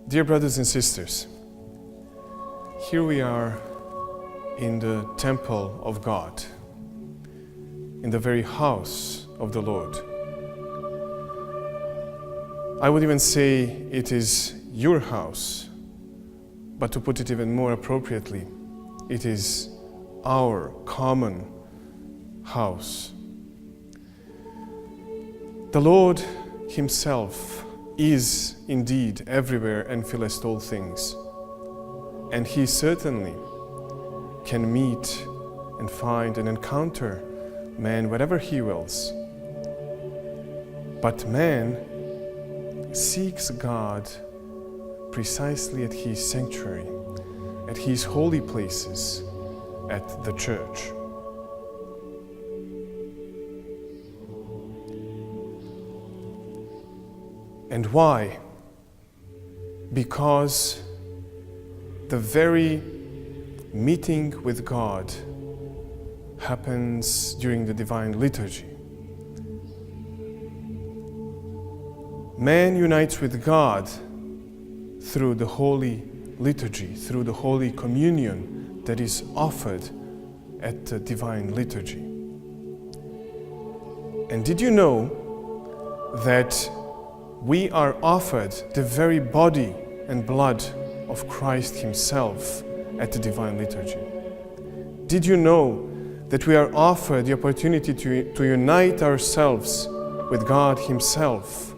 Dear brothers and sisters, here we are in the temple of God, in the very house of the Lord. I would even say it is your house, but to put it even more appropriately, it is our common house. The Lord Himself is indeed everywhere and filleth all things. And He certainly can meet and find and encounter man wherever He wills. But man seeks God precisely at His sanctuary, at His holy places, at the church. And why? Because the very meeting with God happens during the divine liturgy. Man unites with God through the holy liturgy, through the holy communion that is offered at the divine liturgy. And did you know that we are offered the very body and blood of Christ Himself at the divine liturgy? Did you know that we are offered the opportunity to unite ourselves with God Himself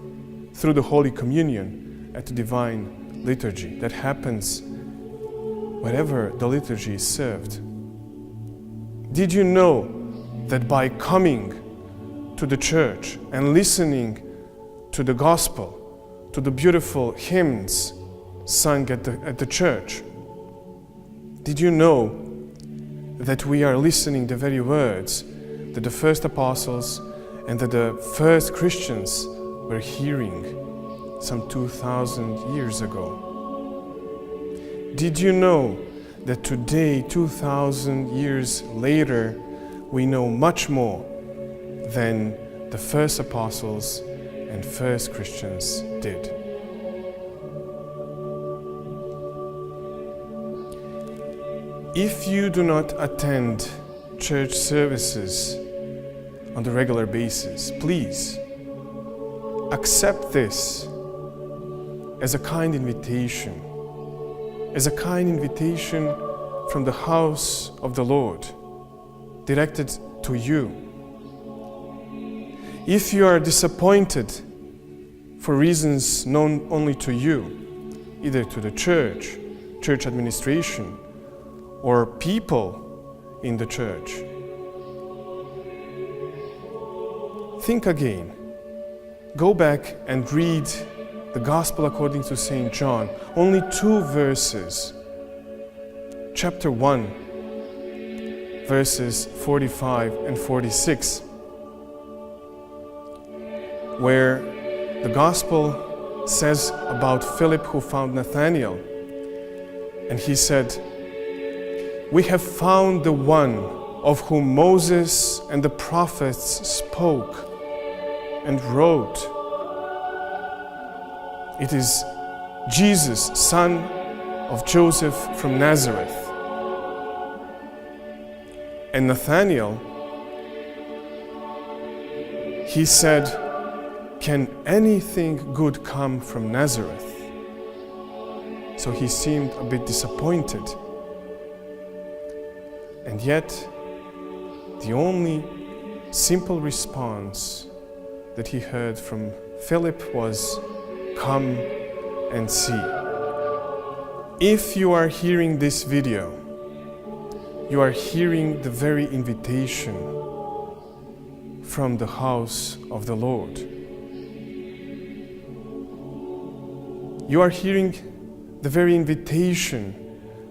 through the Holy Communion at the divine liturgy that happens wherever the liturgy is served? Did you know that by coming to the church and listening to the gospel, to the beautiful hymns sung at the church, did you know that we are listening the very words that the first apostles and that the first Christians were hearing some 2,000 years ago? Did you know that today, 2,000 years later, we know much more than the first apostles and first Christians did? If you do not attend church services on the regular basis, please accept this as a kind invitation, from the house of the Lord, directed to you. If you are disappointed for reasons known only to you, either to the church administration, or people in the church, think again. Go back and read the Gospel according to St. John, only 2 verses. Chapter 1, verses 45 and 46, where the Gospel says about Philip who found Nathanael, and he said, "We have found the one of whom Moses and the prophets spoke and wrote. It is Jesus, son of Joseph from Nazareth." And Nathanael, he said, "Can anything good come from Nazareth?" So he seemed a bit disappointed. And yet, the only simple response that he heard from Philip was, "Come and see." If you are hearing this video, you are hearing the very invitation from the house of the Lord. You are hearing the very invitation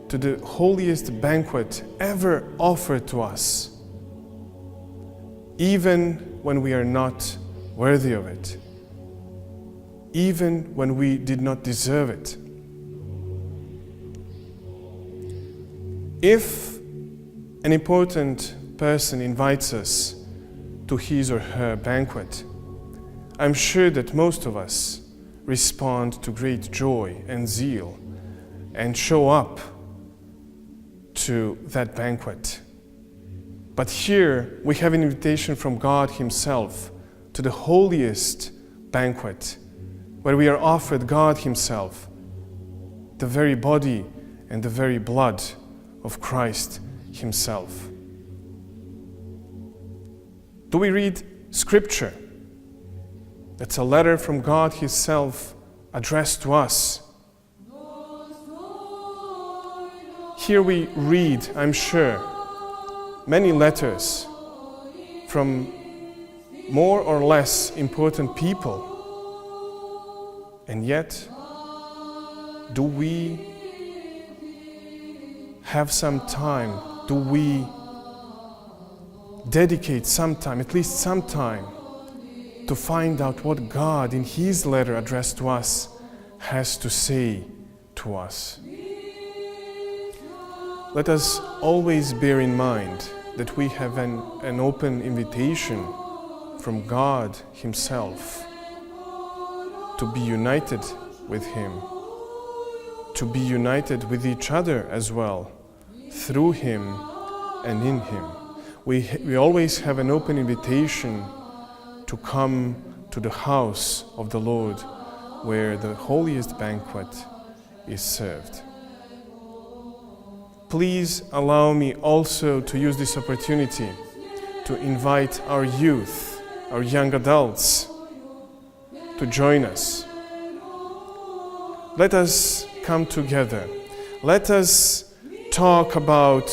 to the holiest banquet ever offered to us, even when we are not worthy of it, even when we did not deserve it. If an important person invites us to his or her banquet, I'm sure that most of us respond to great joy and zeal and show up to that banquet. But here we have an invitation from God Himself to the holiest banquet, where we are offered God Himself, the very body and the very blood of Christ Himself. Do we read Scripture? That's a letter from God Himself addressed to us. Here we read, I'm sure, many letters from more or less important people. And yet, do we have some time? Do we dedicate some time, at least some time, to find out what God in His letter addressed to us has to say to us? Let us always bear in mind that we have an open invitation from God Himself to be united with Him, to be united with each other as well, through Him and in Him. We always have an open invitation to come to the house of the Lord, where the holiest banquet is served. Please allow me also to use this opportunity to invite our youth, our young adults, to join us. Let us come together. Let us talk about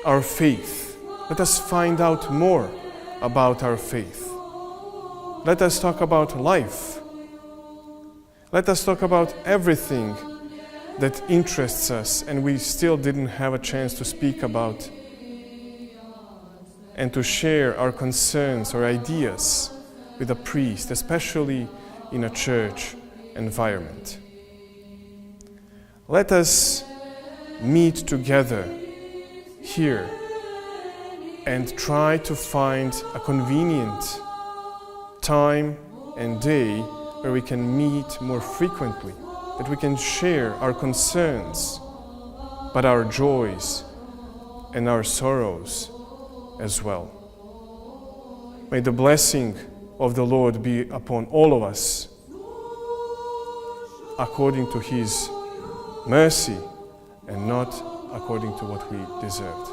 our faith. Let us find out more about our faith. Let us talk about life. Let us talk about everything that interests us and we still didn't have a chance to speak about, and to share our concerns or ideas with a priest, especially in a church environment. Let us meet together here and try to find a convenient time and day where we can meet more frequently, that we can share our concerns, but our joys and our sorrows as well. May the blessing of the Lord be upon all of us, according to His mercy and not according to what we deserved.